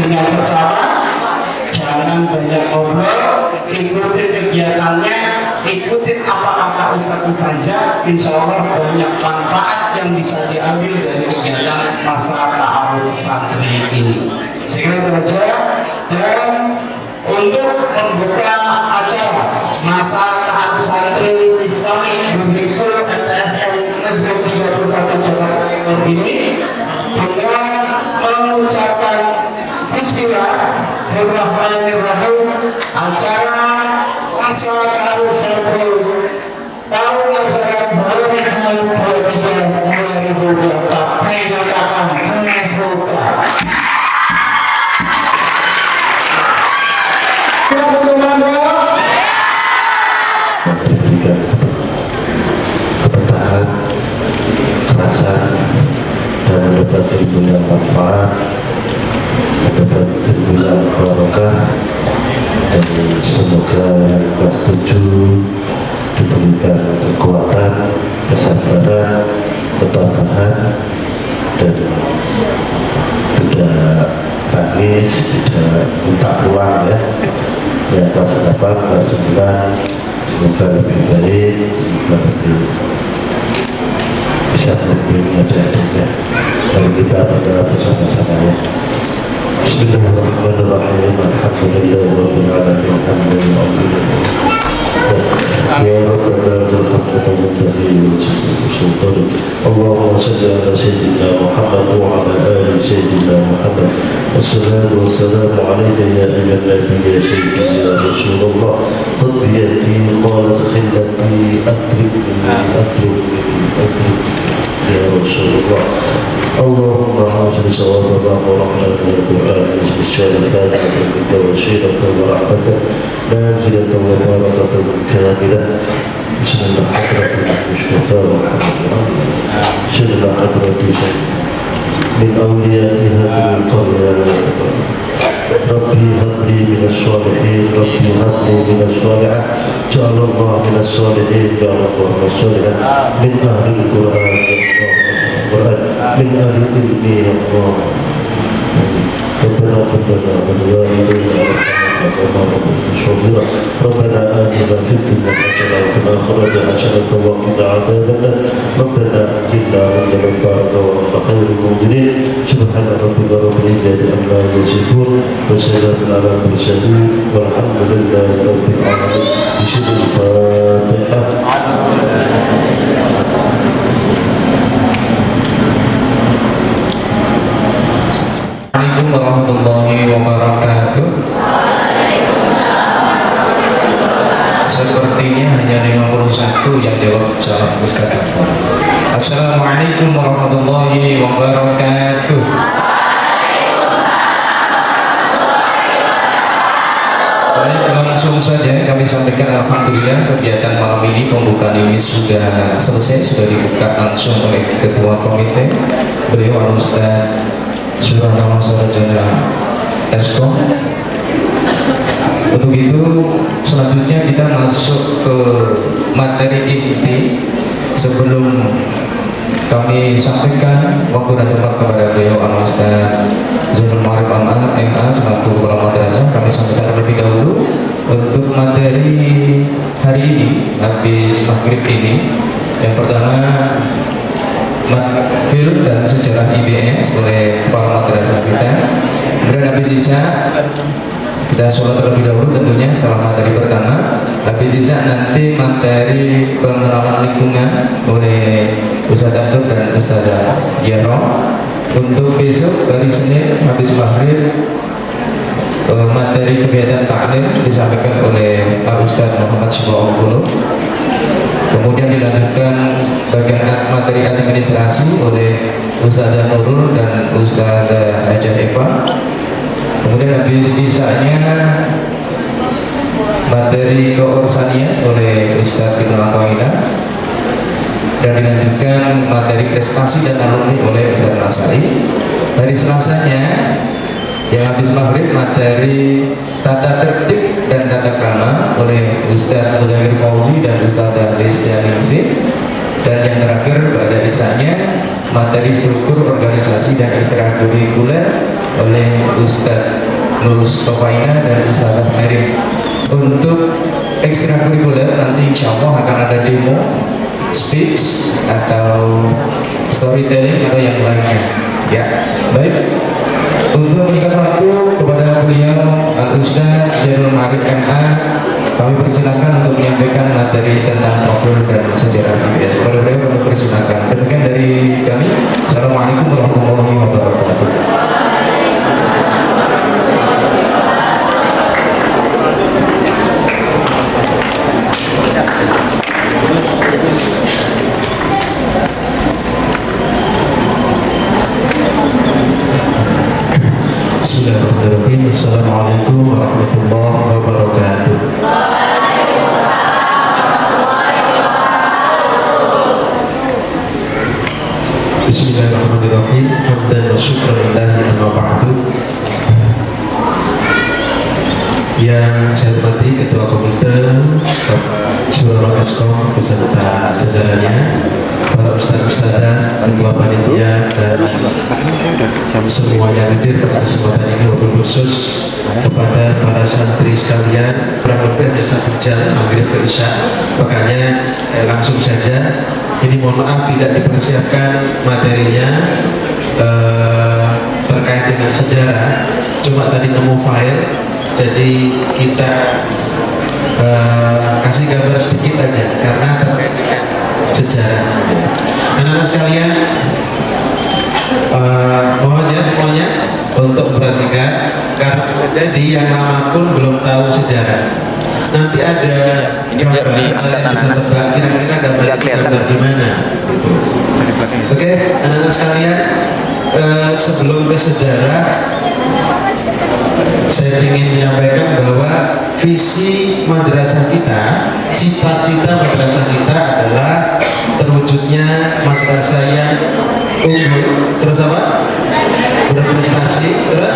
dengan sesama, jangan banyak ngobrol, ikuti kegiatannya, ikutin apa-apa Ustadz Fajar, insya Allah banyak manfaat yang bisa diambil dari kegiatan masa ta'awun santri ini. Sekiranya itu saja, dan untuk membuka acara masa ta'awun santri Islami Indonesia TSN Negeri 31 Jakarta ini dengan mengucapkan Bismillahirrahmanirrahim, acara masa ta'awun santri tahun ajaran baru 2023 mulai dibuka menyatakan membuka. Memberikan keberkahan, kerasan, dan mendapat ilmu yang manfaat, mendapat ilmu yang barokah, dan semoga yang kelas 7 diberikan kekuatan, kesabaran, ketabahan, dan tidak nangis, tidak minta uang ya. Ya, kelas 8, kelas 9 semoga lebih baik, semoga lebih bisa melindungi adik-adiknya. Mari kita berdoa bersama-sama ya. Bismillahirrahmanirrahim. Alhamdulillahirabbil alamin. Ya Rabbana alhamdulillah Allahumma salli ala sayyidina Muhammad wa ala ali sayyidina Muhammad. Wassalatu wassalamu alayka ya ayyuhan nabiy ya sayyidi ya Rasulullah. Qad biyadi qalat khillati akrim ya Rasulullah. Allahumma hafidh sawabana wa rahmatan min al-Qur'an bismillahirrahmanirrahim wa wasilatan wa rahmatan nazilatan wa barakatan kamilah. Bismillahirrahmanirrahim. Bismillahirrahmanirrahim. Min awliyati hadhihi al-qaryah Rabbi habli minas salihin, Rabbi habli minas salihat, ja'alallah minas salihin, ja'alallah minas salihat, min ahli al-Qur'an من أهل العلم يا الله. ربنا اغفر لنا ولوالدينا ربنا آتنا في الدنيا حسنة وفي الآخرة حسنة وقنا عذاب النار. ربنا أجرنا من جنتك وأنت خير المنزلين. سبحان ربك رب العزة عما يصفون وسلام على المرسلين والحمد لله رب العالمين. بسم الفاتحة. Assalamualaikum warahmatullahi wabarakatuh. Sepertinya hanya 51 yang jawab salam Ustaz. Assalamualaikum warahmatullahi wabarakatuh. Baik, langsung saja kami sampaikan alhamdulillah kegiatan malam ini pembukaan ini sudah selesai, sudah dibuka langsung oleh Ketua Komite beliau Ustaz Surana Sarjana Eskom. Untuk itu selanjutnya kita masuk ke materi inti. Sebelum kami sampaikan waktu dan tempat kepada beliau Al-Ustaz Zainul Ma'arif Amal MA selaku Kepala Madrasah, kami sampaikan terlebih dahulu untuk materi hari ini habis maghrib ini. Yang pertama film dan sejarah IBS oleh para madrasah kita. Kemudian habis sisa kita sholat terlebih dahulu tentunya setelah materi pertama. Habis sisa nanti materi pengenalan lingkungan oleh Ustaz Abdul dan Ustaz Yaro. Untuk besok hari Senin habis maghrib materi kegiatan taklim disampaikan oleh Pak Ustaz Muhammad Subhanallah. Kemudian dilanjutkan bagian materi administrasi oleh Ustazah Nurul dan Ustazah Hajah Eva. Kemudian habis sisanya materi keorsanian oleh Ustaz Ibnu Atwaila. Dan dilanjutkan materi prestasi dan alumni oleh Ustaz Nasari. Hari Selasanya yang habis maghrib materi tata tertib dan tata krama oleh Ustaz Muzamil Fauzi dan Ustaz Lisya Ningsih. Dan yang terakhir pada isanya materi struktur organisasi dan ekstrakurikuler oleh Ustadz Nurus Tofaina dan Ustazah Merim. Untuk ekstrakurikuler nanti insya Allah akan ada demo, speech atau storytelling atau yang lainnya. Ya, baik. Untuk menyikat waktu kepada beliau Al-Ustaz Jainul Ma'arif MA, kami persilakan untuk menyampaikan materi tentang profil dan sejarah IPS. Kepada beliau kami persilakan. Demikian dari kami. Assalamualaikum warahmatullahi wabarakatuh. Bismillahirrahmanirrahim. Assalamualaikum warahmatullahi wabarakatuh. Bismillahirrahmanirrahim. Hamdan wa syukran lillahi amma ba'du. Yang saya hormati Ketua Komite Syura Eskom beserta jajarannya, para ustaz-ustazah, ketua panitia dan semua yang hadir pada kesempatan ini, wabil khusus kepada para santri sekalian. Kurang lebih ada 1 jam maghrib ke isya, makanya saya langsung saja. Ini mohon maaf tidak dipersiapkan materinya terkait dengan sejarah, cuma tadi nemu file, jadi kita kasih gambar sedikit aja karena terkait dengan sejarah. Anak-anak sekalian, mohon ya semuanya untuk perhatikan, karena jadi yang lama pun belum tahu sejarah. Nanti ada gambar, kalian bisa tebak kira-kira gambar di mana. Oke, anak-anak sekalian, sebelum ke sejarah, saya ingin menyampaikan bahwa visi madrasah kita, cita-cita madrasah kita adalah terwujudnya madrasah yang unggul, terus apa? Berprestasi, terus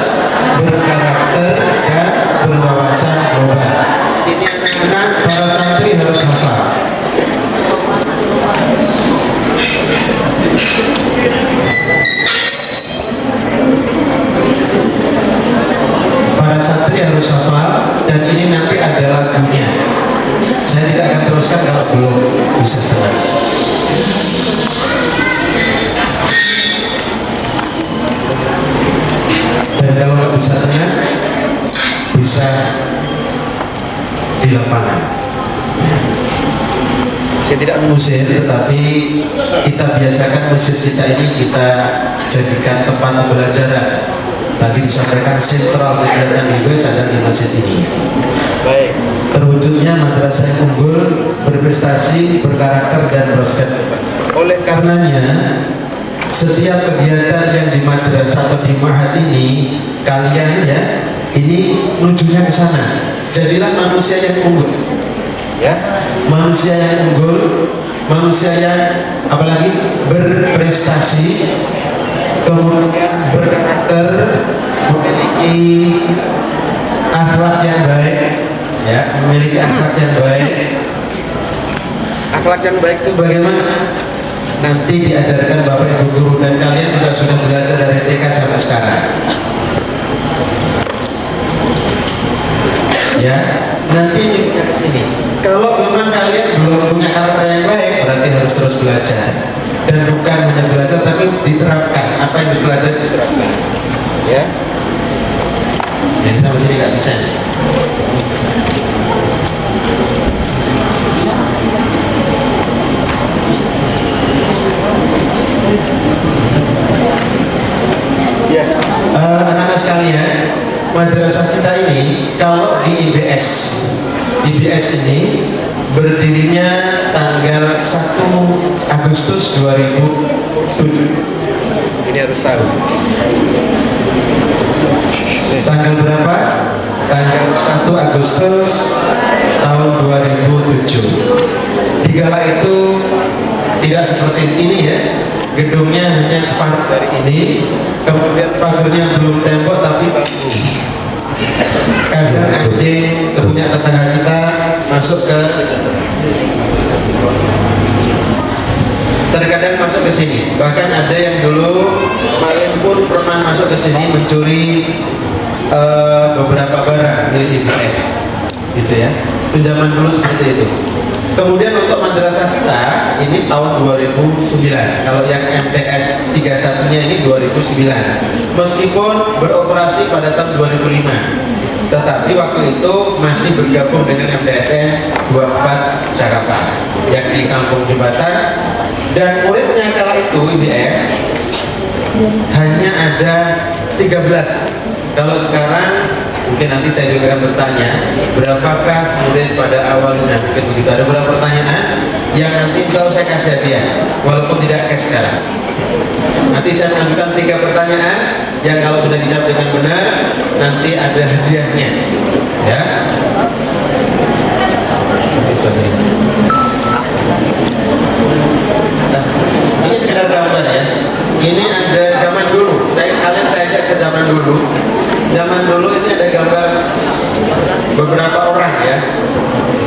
berkarakter dan berwawasan global. Ini anak-anak para santri harus hafal. Para santri harus hafal, dan ini nanti ada lagunya. Saya tidak akan teruskan kalau belum bisa dengar. Dan kalau nggak bisa dengar, bisa di lapangan. Saya tidak mengusir, tetapi kita biasakan masjid kita ini kita jadikan tempat pembelajaran. Tadi disampaikan sentral kegiatan IPS ada di masjid ini. Baik. Terwujudnya madrasah yang unggul, berprestasi, berkarakter dan prospek. Oleh karenanya, setiap kegiatan yang di madrasah atau di mahat ini, kalian ya, ini menujunya ke sana. Jadilah manusia yang unggul, ya, manusia yang unggul, manusia yang apalagi berprestasi, kemudian berkarakter, memiliki akhlak yang baik, ya, memiliki akhlak yang baik. Akhlak yang baik itu bagaimana? Nanti diajarkan Bapak Ibu guru, dan kalian juga sudah belajar dari TK sampai sekarang. Ya, nanti juga ke sini. Kalau memang kalian belum punya karakter yang baik, berarti harus terus belajar. Dan bukan hanya belajar, tapi diterapkan. Apa yang dipelajari diterapkan. Ya. Jadi sampai sini nggak bisa. Ya, anak-anak sekalian, madrasah kita ini kalau di IBS ini berdirinya tanggal 1 Agustus 2007. Ini harus tahu. Tanggal berapa? Tanggal 1 Agustus tahun 2007. Di kala itu tidak seperti ini ya. Gedungnya hanya separuh dari ini, kemudian pagarnya belum tembok tapi bambu. Kadang anjing punya tetangga kita masuk ke, terkadang masuk ke sini. Bahkan ada yang dulu kemarin pun pernah masuk ke sini mencuri beberapa barang milik IPS, gitu ya. Itu zaman dulu seperti itu. Kemudian untuk madrasah kita ini tahun 2009. Kalau yang MTS 31-nya ini 2009. Meskipun beroperasi pada tahun 2005, tetapi waktu itu masih bergabung dengan MTSN 24 Jakarta, yakni Kampung Jembatan. Dan muridnya kala itu IBS hanya ada 13. Kalau sekarang mungkin nanti saya juga akan bertanya berapakah murid pada awalnya, mungkin begitu. Ada beberapa pertanyaan yang nanti kalau saya kasih hadiah walaupun tidak cash sekarang. Nanti saya mengajukan 3 pertanyaan yang kalau bisa dijawab dengan benar nanti ada hadiahnya, ya. Nah, ini sekedar gambar ya. Ini ada zaman dulu. Saya ajak ke zaman dulu. Zaman dulu ini ada gambar beberapa orang ya.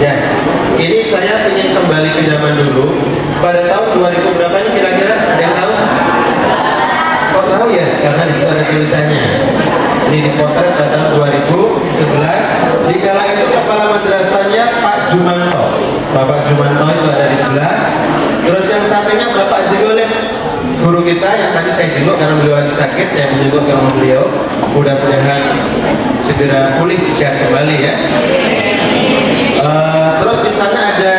Ya, ini saya ingin kembali ke zaman dulu. Pada tahun 2000 berapa ini kira-kira? Ada yang tahu? Kok tahu ya? Karena di situ ada tulisannya. Ini dipotret pada tahun 2011. Di kala itu kepala madrasahnya Pak Jumanto. Bapak Jumanto itu ada di sebelah. Terus yang sampingnya Bapak Jigolem, guru kita yang tadi saya jenguk karena beliau lagi sakit, saya menjenguk ke rumah beliau. Mudah-mudahan segera pulih sehat kembali ya. Terus di sana ada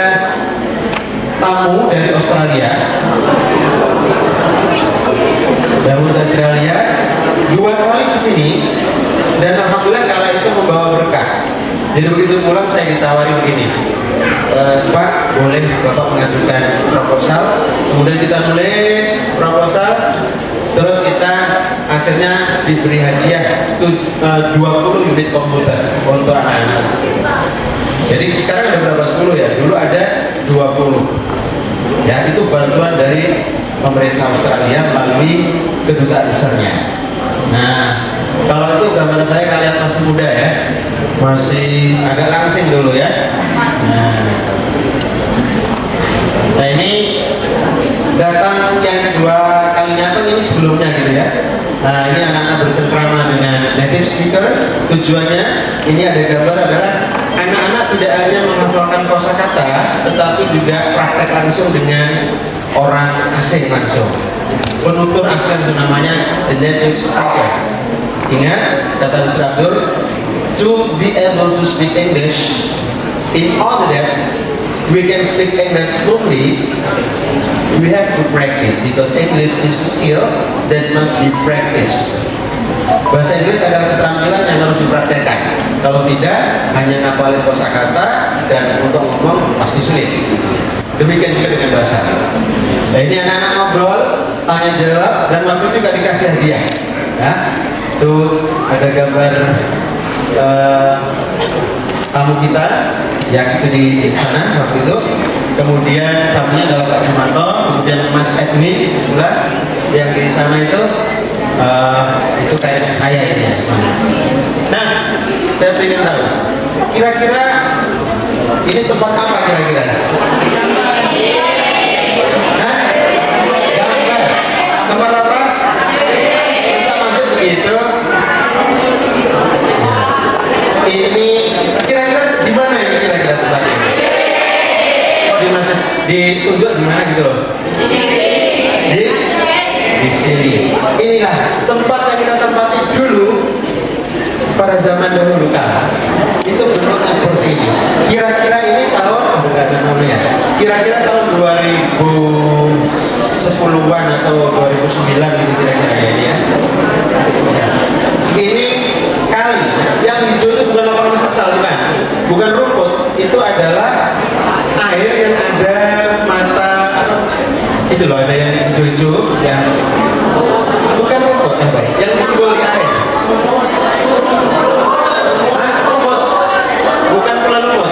tamu dari Australia. Tamu dari Australia 2 kali ke sini dan alhamdulillah kala itu membawa berkah. Jadi begitu pulang saya ditawari begini, Pak, boleh Bapak mengajukan proposal, kemudian kita nulis proposal, terus kita akhirnya diberi hadiah 20 unit komputer untuk anak-anak. Jadi sekarang ada berapa? 10 ya? Dulu ada 20. Ya, itu bantuan dari pemerintah Australia melalui kedutaan besarnya. Nah, kalau itu gambar saya kalian masih muda ya, masih agak langsing dulu ya. Nah ini datang yang kedua kalinya tuh ini sebelumnya gitu ya. Nah ini anak-anak bercengkrama dengan native speaker. Tujuannya ini ada gambar adalah anak-anak tidak hanya menghafalkan kosakata, tetapi juga praktek langsung dengan orang asing langsung. Penutur asing itu namanya the native speaker. Ingat kata instruktur, to be able to speak English, in order that we can speak English fluently, we have to practice, because English is a skill that must be practiced. Bahasa Inggris adalah keterampilan yang harus dipraktekkan. Kalau tidak, hanya ngapalin kosakata dan untuk ngomong pasti sulit. Demikian juga dengan bahasa. Nah ini anak-anak ngobrol, tanya jawab, dan waktu itu juga dikasih hadiah. Ya, tuh ada gambar tamu kita yang itu di sana waktu itu. Kemudian sampingnya adalah Pak Jumanto, kemudian Mas Edwin sebelah yang di sana itu kayak saya ini. Nah, saya ingin tahu kira-kira ini tempat apa kira-kira? Nah, gambar. Tempat apa? Bisa maksud begitu? Ini kira-kira di mana ini kira-kira tempatnya? Oh, ditunjuk di mana gitu loh? Di sini. Inilah tempat yang kita tempati dulu pada zaman dahulu kala. Itu bentuknya seperti ini. Kira-kira ini tahun bukan ada namanya. Kira-kira tahun 2010-an atau 2009 gitu kira-kira ya ini ya. Ini kali yang hijau itu bukan lapangan futsal, bukan rumput, itu adalah air yang ada mata apa? Itu loh ada yang hijau-hijau yang bukan rumput apa? Yang timbul di air. Rumput, bukan pula rumput.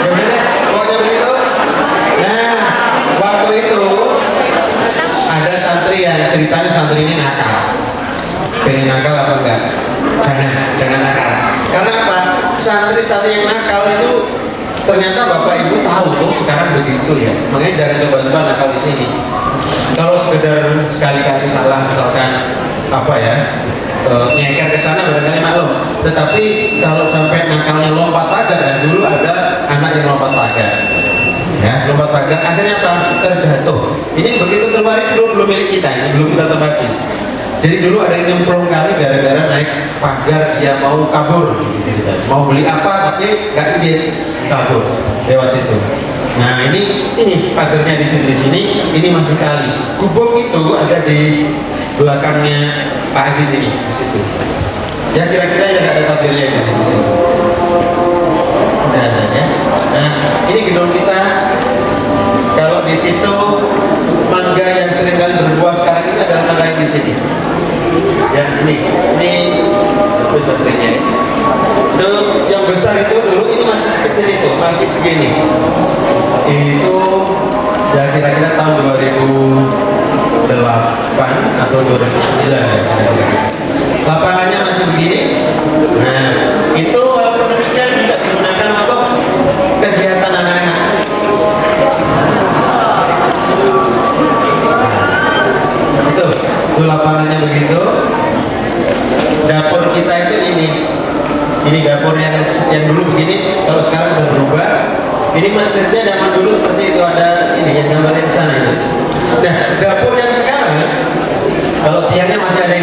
Ya udah deh, pokoknya begitu. Nah, waktu itu ada santri yang ceritanya santri ini nakal. Pengen nakal apa enggak? Jangan nakal. Karena apa? Santri-santri yang nakal itu ternyata bapak ibu tahu tuh sekarang begitu ya. Makanya jangan coba-coba nakal di sini. Kalau sekedar sekali-kali salah misalkan apa ya, nyeker ke sana barangkali maklum. Tetapi kalau sampai nakalnya lompat pagar, dan dulu ada anak yang lompat pagar, ya lompat pagar, akhirnya apa? Terjatuh. Ini begitu keluar itu belum milik kita, ini belum kita tempati. Jadi dulu ada yang nyemplung kali gara-gara naik pagar, dia mau kabur, gitu. Mau beli apa tapi nggak izin, kabur lewat situ. Nah ini pagarnya di sini, ini masih kali. Gubuk itu ada di belakangnya Pak Adit ini di situ. Ya kira-kira ya ada tabirnya di situ. Ada ya. Nah ini gedung kita. Kalau di situ mangga yang seringkali berbuah sekarang ini adalah mangga yang di sini. Yang ini bagus baterainya. Itu yang besar itu dulu ini masih kecil, itu masih segini. Itu ya kira-kira tahun 2008 atau 2009 ya. Lapangannya masih begini. Nah itu walaupun demikian juga digunakan untuk kegiatan anak-anak. Itu lapangannya begitu. Dapur kita itu ini dapur yang dulu begini, kalau sekarang udah berubah. Ini masjidnya zaman dulu seperti itu, ada ini yang gambarnya di sana itu. Nah dapur yang sekarang, kalau tiangnya masih ada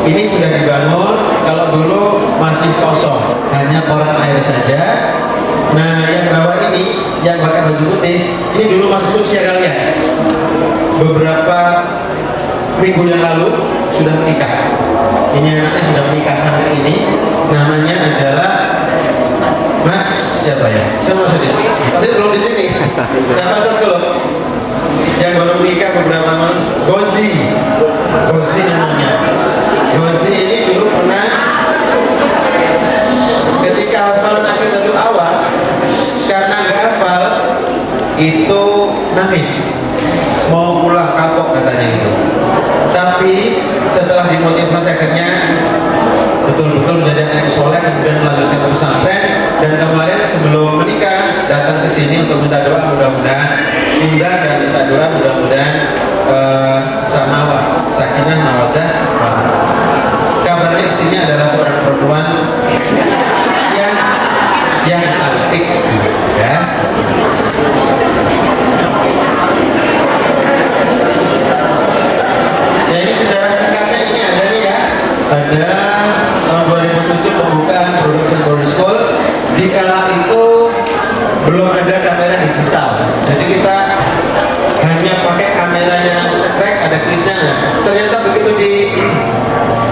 ini sudah dibangun. Kalau dulu masih kosong, hanya koran air saja. Nah yang bawah ini, yang pakai baju putih, ini dulu masih usia kalian. Beberapa minggu yang lalu sudah menikah. Ini anaknya sudah menikah, santri ini namanya adalah Mas siapa ya? Saya maksudnya, saya belum di sini. Siapa satu loh? Yang baru menikah beberapa malam, Gozi namanya. Gozi ini dulu pernah ketika hafal Nakidatul Awal, karena nggak hafal itu nangis, mau pulang kapok katanya gitu. Tapi setelah dimotivasi akhirnya betul-betul menjadi anak soleh, kemudian melanjutkan ke pesantren. Dan kemarin sebelum menikah datang ke sini untuk minta doa, mudah-mudahan indah, dan minta doa mudah-mudahan samawa, sakinah, mawaddah. Kabarnya istrinya adalah seorang perempuan yang cantik, ya. Ya ini secara singkatnya ini ada nih ya, ada tahun 2007 pembukaan Production Boarding School. Di kala itu belum ada kamera digital, jadi kita hanya pakai kamera yang cekrek, ada krisnya. Ternyata begitu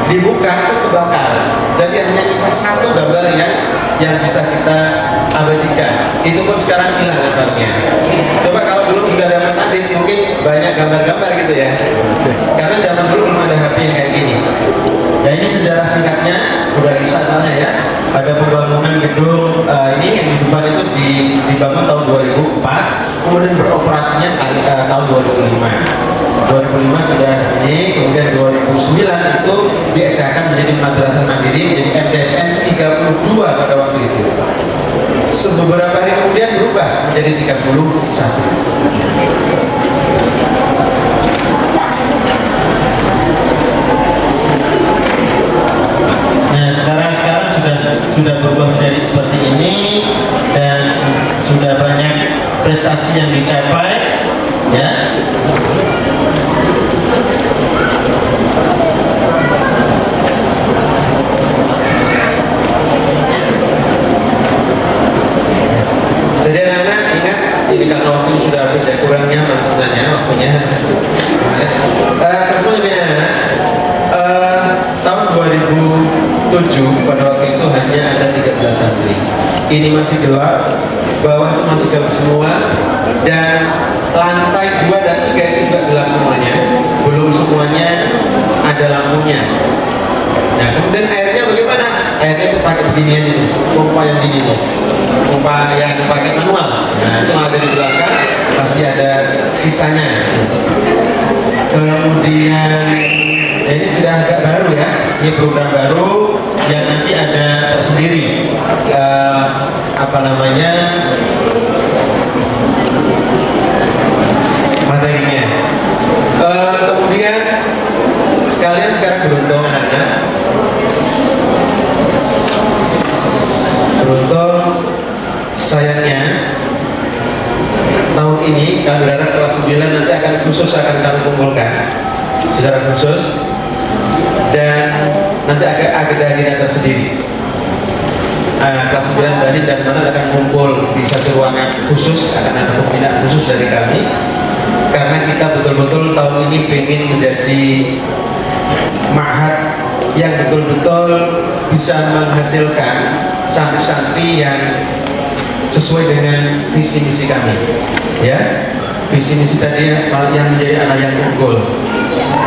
dibuka itu kebakar, jadi hanya bisa satu gambar yang bisa kita abadikan. Itu pun sekarang hilang gambarnya. Coba kalau dulu sudah ada Mas Adit, mungkin banyak gambar-gambar gitu ya, karena zaman dulu belum ada HP yang kayak gini. Ya ini sejarah singkatnya, udah bisa soalnya ya. Ada pembangunan gedung ini yang di depan itu dibangun tahun 2004, kemudian beroperasinya tahun 2005. 2005 sudah ini, kemudian 2009 itu di-SK-kan menjadi madrasah mandiri, menjadi MTSN 32 pada waktu itu. Beberapa hari kemudian berubah menjadi 31. Nah sekarang sudah berubah menjadi seperti ini, dan sudah banyak prestasi yang dicapai, ya. Jadi anak-anak ingat, ini karena waktu sudah habis ya, kurang nyaman sebenarnya waktunya. Tersebut lebih anak-anak. Tahun 2007 pada waktu itu hanya ada 13 santri. Ini masih gelap, bawah itu masih gelap semua, dan lantai 2 dan 3 itu juga gelap semuanya. Belum semuanya ada lampunya. Nah kemudian airnya bagaimana? Airnya itu pakai beginian itu, pompa yang gini nih, pompa yang pakai manual. Nah itu ada di belakang, masih ada sisanya. Kemudian ini sudah agak baru ya, ini program baru yang nanti ada tersendiri apa namanya, sekarang beruntung anak-anak, beruntung. Sayangnya tahun ini kami berharap kelas 9 nanti akan kami kumpulkan secara khusus, dan nanti ada agenda tersendiri. Kelas 9 Bani dan Mana akan kumpul di satu ruangan khusus, akan ada pembinaan khusus dari kami, karena kita betul-betul tahun ini ingin menjadi ma'had yang betul-betul bisa menghasilkan santri-santri yang sesuai dengan visi misi kami, ya. Visi misi tadi yang menjadi anak yang unggul,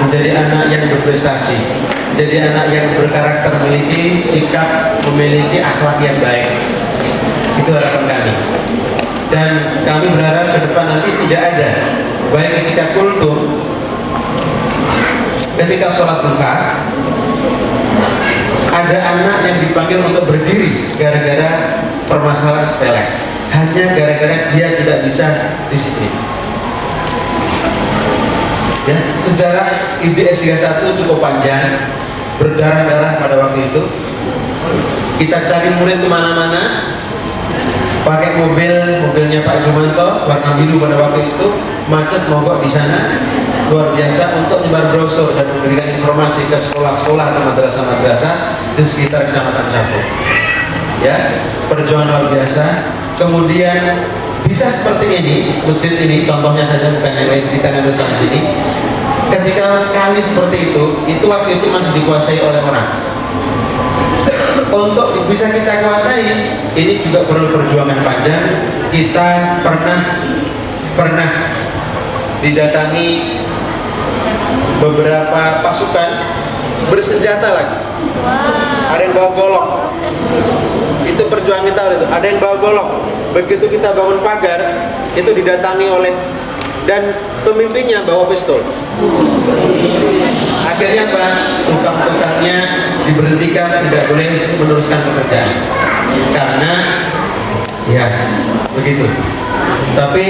menjadi anak yang berprestasi, jadi anak yang berkarakter, memiliki sikap, memiliki akhlak yang baik. Itu harapan kami. Dan kami berharap ke depan nanti tidak ada, baik ketika kultum, ketika sholat duha, ada anak yang dipanggil untuk berdiri gara-gara permasalahan sepele, hanya gara-gara dia tidak bisa disiplin. Ya, sejarah IBS 31 cukup panjang, berdarah-darah pada waktu itu. Kita cari murid kemana-mana, pakai mobilnya Pak Jumanto warna biru pada waktu itu, macet mogok di sana, luar biasa, untuk menyebar brosur dan memberikan informasi ke sekolah-sekolah atau madrasah-madrasah di sekitar Kecamatan Campur. Ya, perjuangan luar biasa. Kemudian bisa seperti ini, masjid ini contohnya saja, bukan yang lain, kita ngambil contoh sini. Ketika kami seperti itu waktu itu masih dikuasai oleh orang. Untuk bisa kita kuasai, ini juga perlu perjuangan panjang. Kita pernah didatangi beberapa pasukan bersenjata lagi. Ada yang bawa golok. Itu perjuangan kita itu. Ada yang bawa golok. Begitu kita bangun pagar, itu didatangi oleh, dan pemimpinnya bawa pistol. Akhirnya Pak, tukang-tukangnya diberhentikan, tidak boleh meneruskan pekerjaan karena ya begitu. Tapi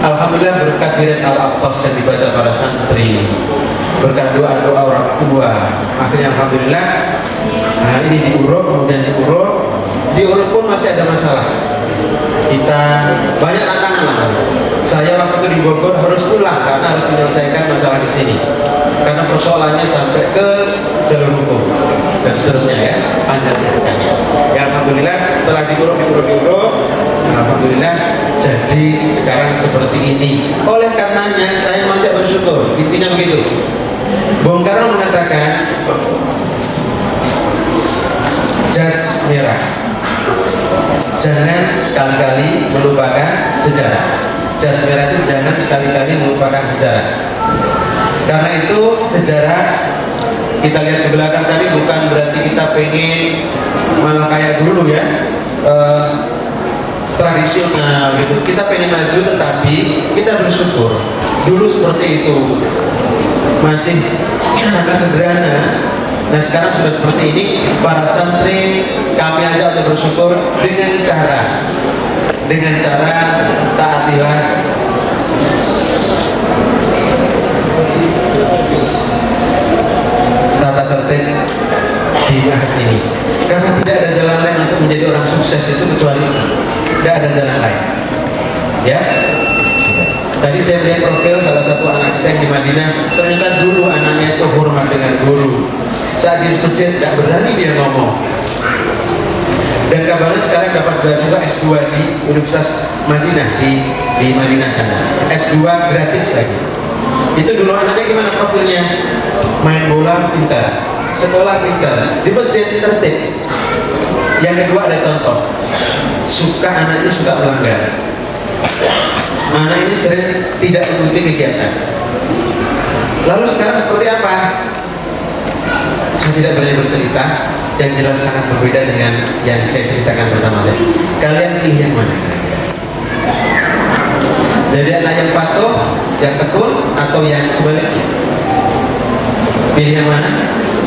alhamdulillah berkat wirid al-Aqtas yang dibaca para santri, berkat doa-doa orang tua, akhirnya alhamdulillah ini diuruk, kemudian diuruk pun masih ada masalah. Kita banyak tantangan lah. Saya waktu itu di Bogor harus pulang karena harus menyelesaikan masalah di sini, karena persoalannya sampai ke jalur hukum dan seterusnya, ya, panjang ceritanya. Ya alhamdulillah setelah diuruk, alhamdulillah jadi sekarang seperti ini. Oleh karenanya saya mampu bersyukur. Intinya begitu. Bung Karno mengatakan jas merah, jangan sekali-kali melupakan sejarah. Jas merah itu jangan sekali-kali melupakan sejarah. Karena itu sejarah kita lihat ke belakang tadi bukan berarti kita pengen malah kayak dulu, ya, tradisional gitu. Kita pengen maju, tetapi kita bersyukur dulu seperti itu masih sangat sederhana. Nah sekarang sudah seperti ini. Para santri kami ajak untuk bersyukur dengan cara taatilah tata tertib di ma'had ini, karena tidak ada jalan lain untuk menjadi orang sukses itu kecuali itu. Tidak ada jalan lain, ya. Tadi saya lihat profil salah satu anak kita yang di Madinah, ternyata dulu anaknya itu hormat dengan guru. Saat di masjid tidak berani dia ngomong. Dan kabarnya sekarang dapat beasiswa S2 di Universitas Madinah di Madinah sana. S2 gratis lagi. Itu dulu anaknya gimana profilnya? Main bola pintar, sekolah pintar, di masjid tertib. Yang kedua ada contoh. Anaknya suka melanggar. Anak ini sering tidak mengikuti kegiatan. Lalu sekarang seperti apa? Saya tidak berani bercerita, yang jelas sangat berbeda dengan yang saya ceritakan pertama tadi. Kalian pilih yang mana? Jadi anak yang patuh, yang tekun, atau yang sebaliknya? Pilih yang mana?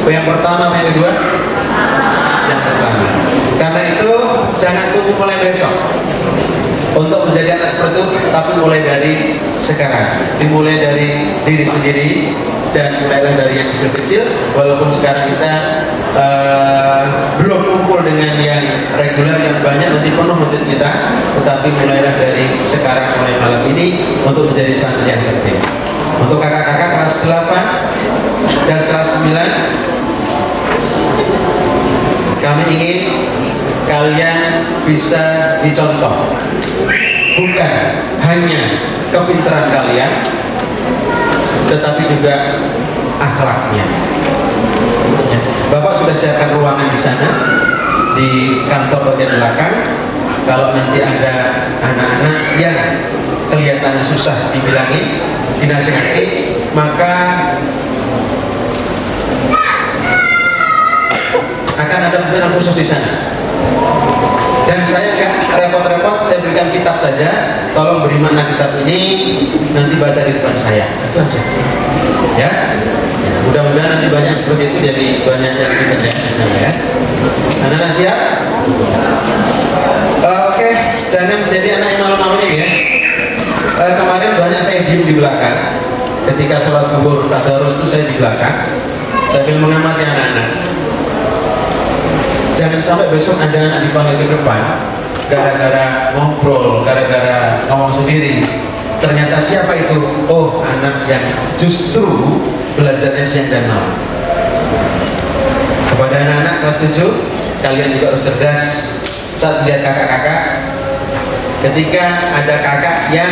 Yang pertama, yang kedua? Yang pertama. Karena itu jangan tunggu mulai besok untuk menjadi anak seperti itu, tapi mulai dari sekarang. Dimulai dari diri sendiri, dan mulailah dari yang kecil-kecil. Walaupun sekarang kita belum kumpul dengan yang reguler yang banyak, nanti penuh masjid kita, tetapi mulailah dari sekarang, mulai malam ini untuk menjadi santri yang penting. Untuk kakak-kakak kelas 8 dan kelas 9, kami ingin kalian bisa dicontoh, bukan hanya kepintaran kalian, tetapi juga akhlaknya. Ya. Bapak sudah siapkan ruangan di sana, di kantor bagian belakang. Kalau nanti ada anak-anak yang kelihatannya susah dibilangin, dinasihati, maka akan ada pembinaan khusus di sana. Dan saya nggak repot-repot, saya berikan kitab saja. Tolong beri makna kitab ini, nanti baca di depan saya. Itu aja. Ya. Mudah-mudahan nanti banyak seperti itu, jadi banyak yang internet di sana ya. Anak-anak siap? Oke, jangan menjadi anak yang malu-malu ini ya. Kemarin banyak saya diem di belakang. Ketika sholat zuhur tadarus itu saya di belakang sambil mengamati anak-anak. Jangan sampai besok ada anak dipanggil ke depan gara-gara ngobrol, gara-gara ngomong sendiri. Ternyata siapa itu? Oh, anak yang justru belajarnya siang dan malam. Kepada anak-anak kelas 7, kalian juga harus cerdas saat lihat kakak-kakak. Ketika ada kakak yang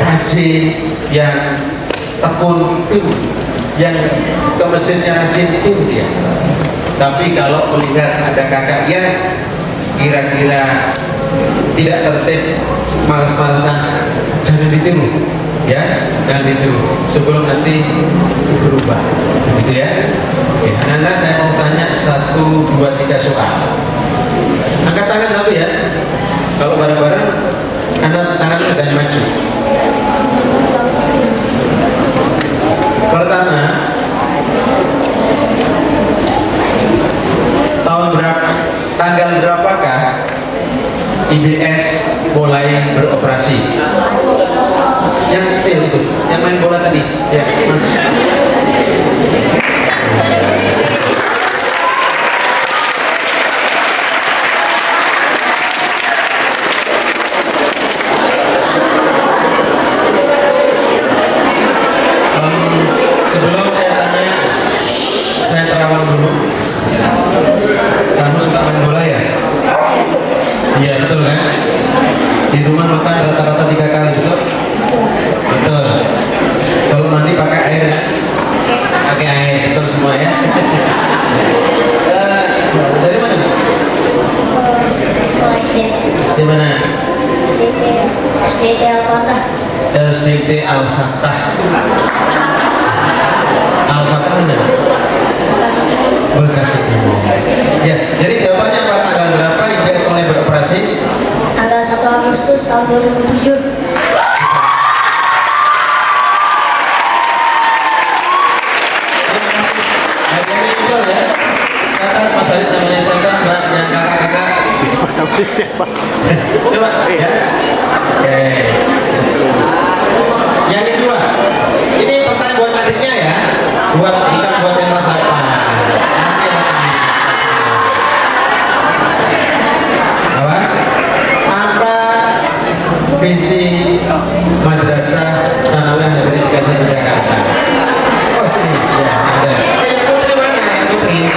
rajin, yang tekun, yang ke mesinnya rajin, itu dia. Tapi kalau melihat ada kakak yang kira-kira tidak tertib, malas-malasan, jangan ditiru, ya, jangan ditiru. Sebelum nanti berubah, gitu ya. Oke, anak-anak saya mau tanya 1, 2, 3 soal. Angkat tangan tapi ya. Kalau bareng-bareng, angkat tangan dan maju. Pertama, tahun berapa, tanggal berapakah IDS mulai beroperasi? Yang kecil itu, yang main bola tadi, ya Mas. Sebelum saya tanya, saya terawal dulu. Kamu suka main bola ya? Iya betul kan? Di rumah makan rata-rata 3 kali, betul? Betul. Kalau mandi pakai air ya? Pakai air, betul semua ya? Dari mana? Sekolah SD. SD mana? SDT Al-Fatah. SDT Al-Fatah. Al-Fatah mana? Bekasi Timur. Ya, jadi jawabannya apa? Tanggal berapa IDS mulai beroperasi? Tanggal 1 Agustus tahun 2007. Hadiahnya misal ya. Kata Mas Adit namanya siapa? Mbak, yang kakak-kakak. Siapa? Coba ya. Oke. Yang kedua, ini pertanyaan buat adiknya ya, bukan buat yang kelas 8. Nanti kelas 9. Awas. Apa visi madrasah sanawiyah Negeri 31 Jakarta? Oh sini, ya ada. Yang putri mana? Yang putri?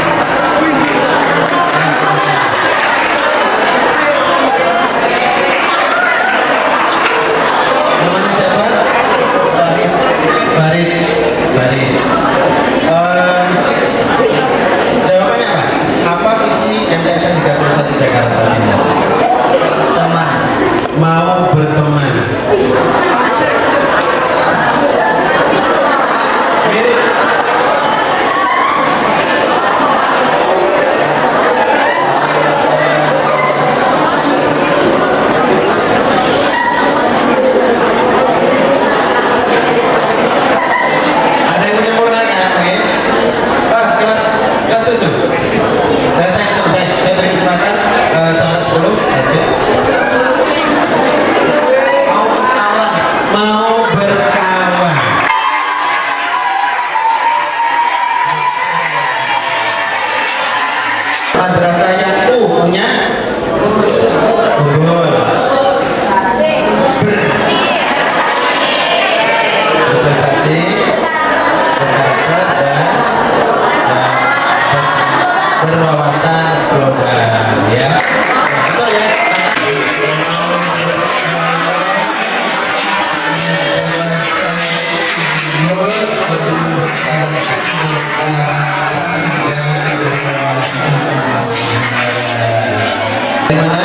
Di mana?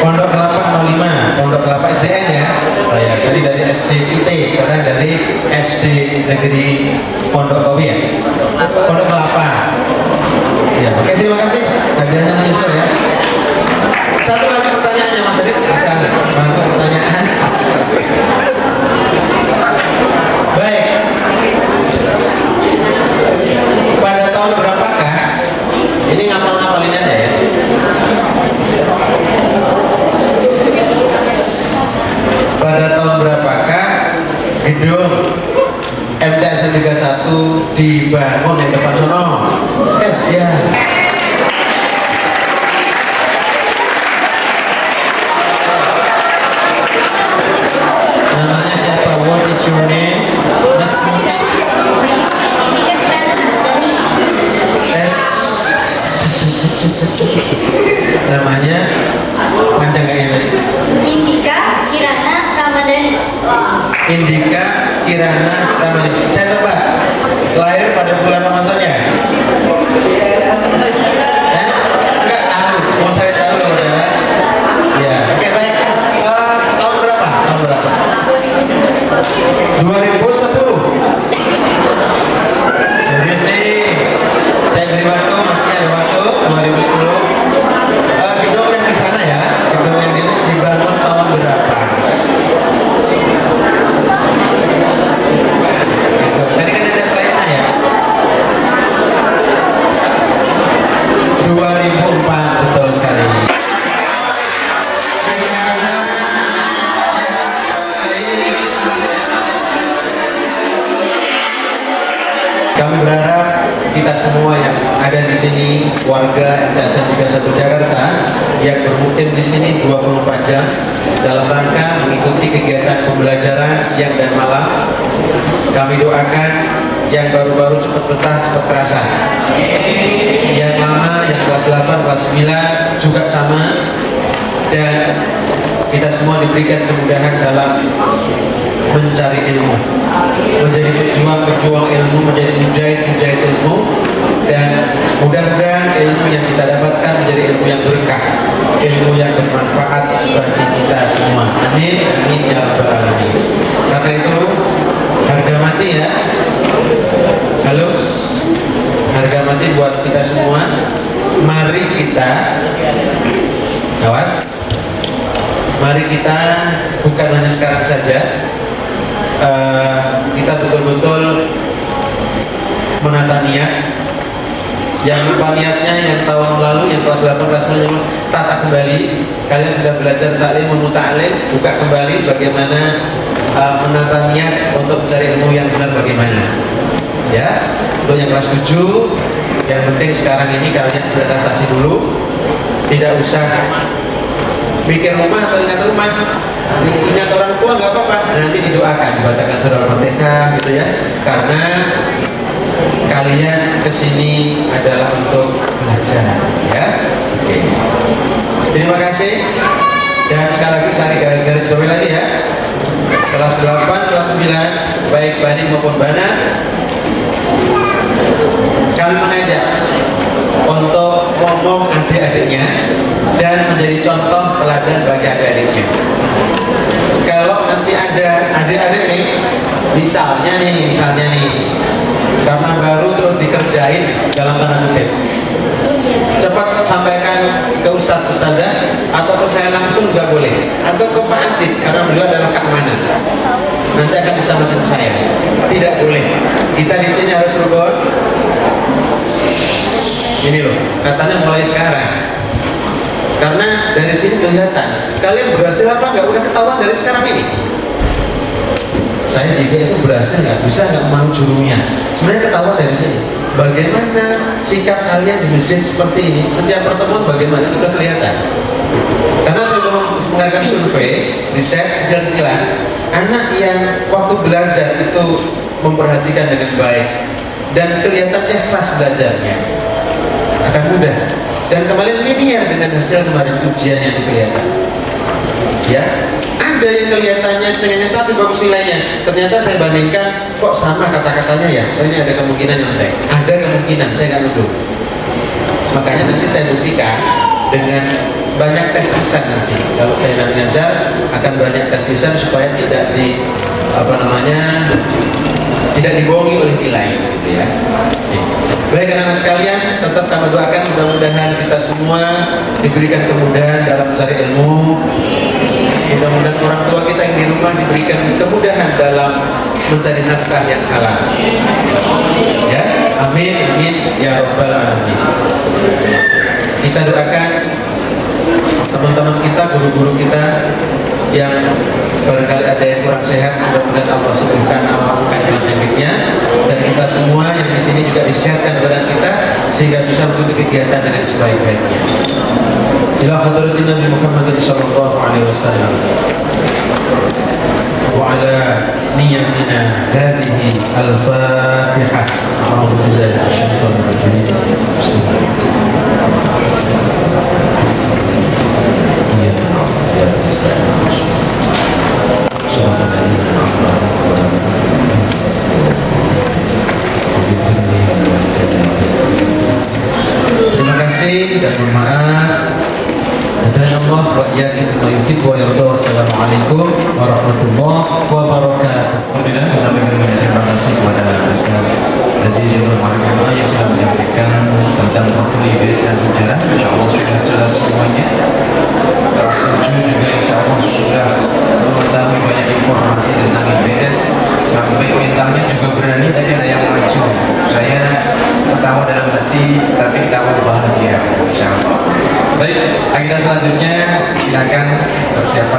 Pondok Kelapa 05, Pondok Kelapa SDN ya. Oh ya, tadi dari SD IT, sekarang dari SD Negeri Pondok Kopi ya. Pondok Kelapa. Ya, oke, terima kasih. Hadiahnya menyusul ya. Satu lagi pertanyaannya Mas Adit, bisa bantu pertanyaan. Baik. Pada tahun berapakah? Ini ngapal-ngapalin aja ya. Pada tahun berapakah gedung MTS 31 dibangun yang depan sono? Ya. Namanya siapa? What is your name? Mas namanya panjang gak ini tadi? Indika Kirana Ramadhani. Indika Kirana Ramadhani. Saya tebak, lahir pada bulan Ramadan ya? Enggak tahu, mau saya tahu loh ya. Ya, oke baik. Tahun berapa? Tahun berapa? 2010. Jadi sih, saya beri waktu, masih ada waktu 2010. Gedung yang di sana ya, gedung yang ini dibangun tahun berapa? Tadi kan ada slide-nya ya. 2004, betul sekali. Kami berharap kita semua yang ada di sini, warga MTS 31 Jakarta yang bermukim di sini 24 jam dalam rangka mengikuti kegiatan pembelajaran siang dan malam. Kami doakan yang baru-baru cepat betah, cepat terasa. Yang lama, yang kelas 8, kelas 9 juga sama. Dan kita semua diberikan kemudahan dalam mencari ilmu, menjadi pejuang ilmu, menjadi mujahid ilmu, dan mudah-mudahan ilmu yang kita dapatkan menjadi ilmu yang berkah, ilmu yang bermanfaat bagi kita semua. Amin, amin ya rabbal alamin. Karena itu harga mati ya. Halo, harga mati buat kita semua. Mari kita, awas. Mari kita bukan hanya sekarang saja, kita betul-betul menata niat. Yang lupa niatnya, yang tahun lalu, yang kelas 8, kelas 9, tata kembali. Kalian sudah belajar taklim, muta'alim, buka kembali bagaimana menata niat untuk mencari ilmu yang benar bagaimana. Ya, untuk yang kelas 7, yang penting sekarang ini kalian beradaptasi dulu. Tidak usah mikir rumah atau ingat rumah, ingat orang tua nggak apa-apa, nanti didoakan, dibacakan surah Al-Fatihah gitu ya, karena kalian kesini adalah untuk belajar ya. Oke. Terima kasih, dan sekali lagi saya garis bawahi lagi ya, kelas 8, kelas 9 baik banin maupun banat, kami mengajak untuk ngomong adik-adiknya dan menjadi contoh teladan bagi adik-adiknya. Kalau nanti ada adik-adik nih, misalnya nih, karena baru terus dikerjain dalam tanda kutip, cepat sampaikan ke ustadz-ustadzah atau ke saya langsung nggak boleh, atau ke Pak Adit karena beliau adalah keamanan, nanti akan disampaikan ke saya, tidak boleh. Kita di sini harus rukun. Ini loh, katanya mulai sekarang. Karena dari sini kelihatan kalian berhasil apa nggak, udah ketahuan dari sekarang ini. Saya di BSM berhasil nggak, bisa nggak memandu jurunya, sebenarnya ketahuan dari sini. Bagaimana sikap kalian di masjid seperti ini, setiap pertemuan bagaimana, itu udah kelihatan. Karena saya mengadakan survei, riset kecil-kecilan, anak yang waktu belajar itu memperhatikan dengan baik dan kelihatan ikhlas belajarnya, akan mudah. Dan kemarin linear dengan hasil kemarin ujian yang kelihatan. Ya, ada yang kelihatannya cengengnya tapi bagus nilainya. Ternyata saya bandingkan, kok sama kata-katanya ya. Oh, ini ada kemungkinan yang ada kemungkinan, saya nggak nuduh. Makanya nanti saya buktikan dengan banyak tes lisan nanti. Kalau saya nanti ngajar akan banyak tes lisan supaya tidak tidak dibohongi oleh nilai, gitu ya. Oke. Baik anak-anak sekalian, tetap kami doakan mudah-mudahan kita semua diberikan kemudahan dalam mencari ilmu. Mudah-mudahan orang tua kita yang di rumah diberikan kemudahan dalam mencari nafkah yang halal. Ya, amin, amin, ya rabbal alamin. Kita doakan teman-teman kita, guru-guru kita yang barangkali ada yang kurang sehat, mudah-mudahan Allah sembuhkan, ampunkan penyakitnya, dan kita semua yang di sini juga disehatkan badan kita sehingga bisa mengikuti kegiatan dengan sebaik-baiknya. Ila hadratin Nabi Muhammad sallallahu alaihi wasallam wa ala niyatina hadhihi al-Fatihah. A'udzu billahi minasyaitonir rajim. Terima kasih dan mohon maaf. Allah wa iyyakum wa yuhibbu wa yarda. Wassalamualaikum warahmatullahi wabarakatuh. Alhamdulillah, kami sampaikan banyak terima kasih kepada Ustaz Azizul Mahkamah yang sudah menyampaikan tentang profil Idris dan sejarah. Insya Allah sudah jelas semuanya. Setuju juga insya Allah sudah mengetahui banyak informasi tentang IBS, sampai mentalnya juga berani. Tadi ada yang maju, saya ketawa dalam hati tapi ketawa bahagia, insya Allah. Baik, agenda selanjutnya silakan persiapan